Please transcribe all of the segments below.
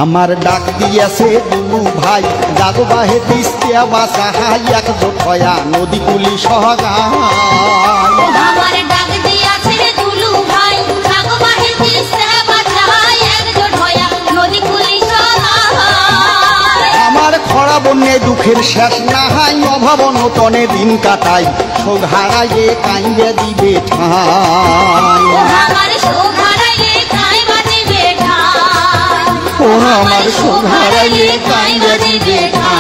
আমার ডাক দিয়েছে দুলু ভাই জাগো বাহে তিস্তিয়া বাসাহাই একজোট হয়া নদী কুলি সহগায়। আমার ডাক দিয়েছে দুলু ভাই জাগো বাহে তিস্তিয়া বাসাহাই একজোট হয়া নদী কুলি সহগায়। আমার খরা বন্যে দুঃখের শেষ না হাই অভাব নতনে দিন কাটাই শোক হারাইয়ে কাইন্দে দিবে ঠাই। আমার শোক হারাইলে কাইবা দিবে ঠাই। আমার শোক হারাইলে কাইন্দে দিবে ঠাই।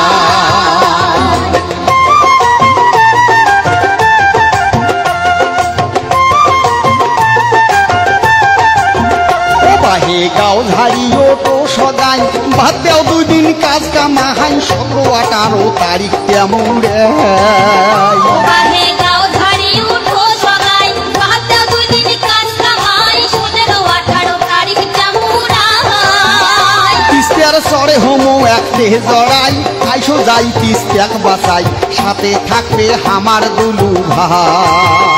বাহে গাও ঝাড়িও তো সদাই বাদ দেও 2 দিন কাজ কামাহাই 17-18 তারিখ তেমন রে। বাহে গাও ঝাড়ি উঠো সদাই বাদ দেও 2 দিন কাজ কামাই 17-18 তারিখ তেমন আই। তিস্তার সরে হোমো এক দেহ জড়াই আইসো যাই তিস্তাক বাঁচাই সাথে থাকবে আমার দুলু ভাই।